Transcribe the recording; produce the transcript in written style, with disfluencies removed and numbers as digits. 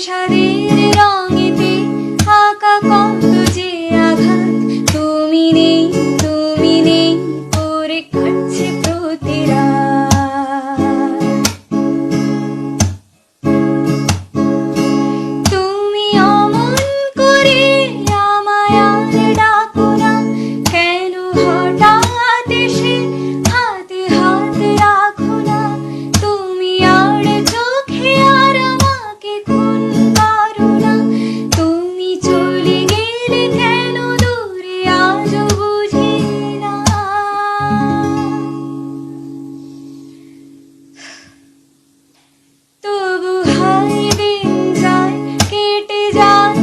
বিষাদের রঙেতে আঁকা কত যে আঘাত, তুমি নেই করে কাটছে প্রতি রাত। তুমি অমন করে আমায় আর ডাকো না, কেন হঠাৎ এসে হাতে হাত রাখো না। তুমি আর চোখে আর আমাকে খুন করো না, তুমি চলে গেলে কেন দূরে আজও বুঝি না। তবু হাই দিন যায় কেটে যায়